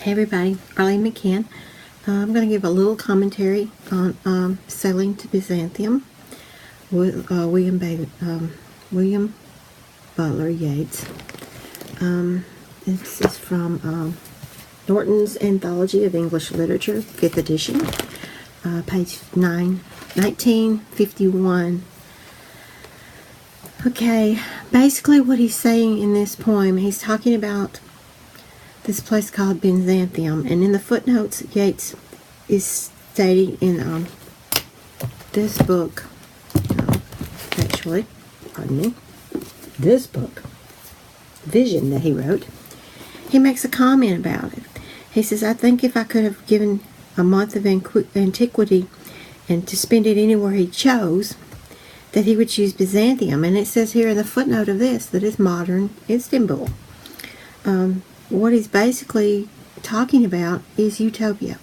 Hey everybody, Arlene McCann. I'm going to give a little commentary on Sailing to Byzantium with William Butler Yeats. This is from Norton's Anthology of English Literature, 5th edition, page 1951. Okay, basically what he's saying in this poem, he's talking about this place called Byzantium, and in the footnotes, Yeats is stating in this book, actually, pardon me, this book, Vision that he wrote, he makes a comment about it. He says, I think if I could have given a month of antiquity and to spend it anywhere he chose, that he would choose Byzantium. And it says here in the footnote of this that it's modern Istanbul. What he's basically talking about is utopia.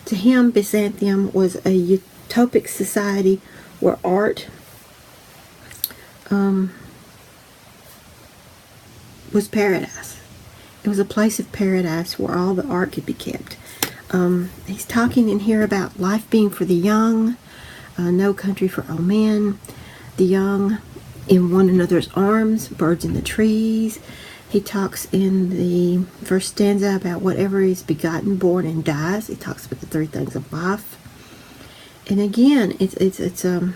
To him, Byzantium was a utopic society where art was paradise. It was a place of paradise where all the art could be kept. He's talking in here about life being for the young, no country for old men, the young in one another's arms, birds in the trees. He talks in the first stanza about whatever is begotten, born, and dies. He talks about the three things of life. And again, it's a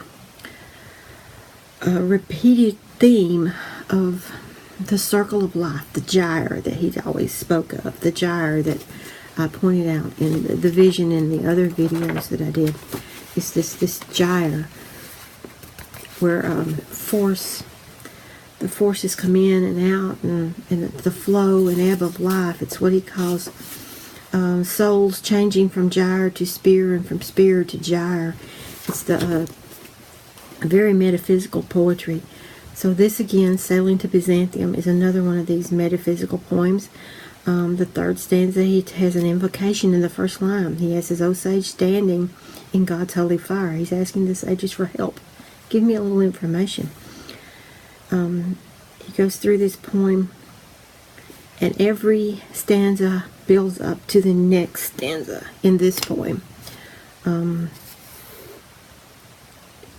repeated theme of the circle of life, the gyre that he always spoke of, the gyre that I pointed out in the vision in the other videos that I did. It's this gyre where the forces come in and out, and the flow and ebb of life. It's what he calls souls changing from gyre to spear and from spear to gyre. It's the very metaphysical poetry. So this again, Sailing to Byzantium, is another one of these metaphysical poems. The third stanza, he has an invocation in the first line. He has his O sage standing in God's holy fire. He's asking the sages for help. Give me a little information. He goes through this poem, and every stanza builds up to the next stanza in this poem.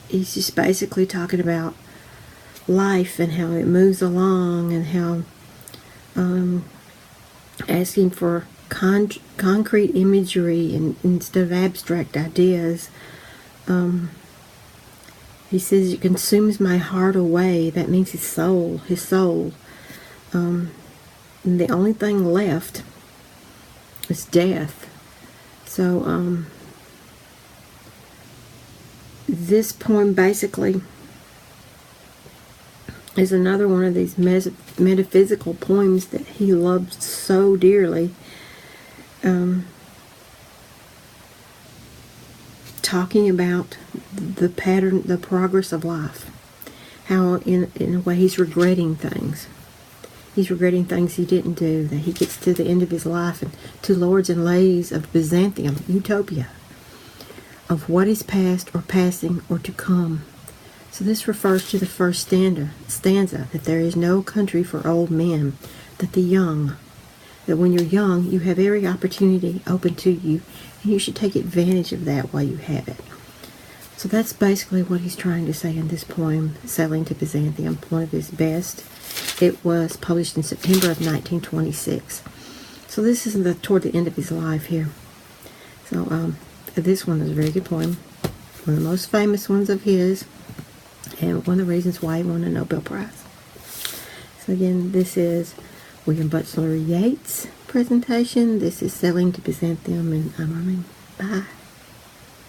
He's just basically talking about life and how it moves along, and how asking for concrete imagery instead of abstract ideas. He says, it consumes my heart away. That means his soul. And the only thing left is death. So, this poem basically is another one of these metaphysical poems that he loved so dearly. Talking about the pattern, the progress of life. How in a way he's regretting things. He's regretting things he didn't do. That he gets to the end of his life and to lords and ladies of Byzantium, utopia, of what is past or passing or to come. So this refers to the first stanza, that there is no country for old men, that the young, that when you're young, you have every opportunity open to you, and you should take advantage of that while you have it. So that's basically what he's trying to say in this poem, Sailing to Byzantium, one of his best. It was published in September of 1926. So this is toward the end of his life here. So this one is a very good poem, one of the most famous ones of his, and one of the reasons why he won a Nobel Prize. So again, this is William Butler Yeats' presentation. This is Sailing to Byzantium, and I'm Arlene. Bye.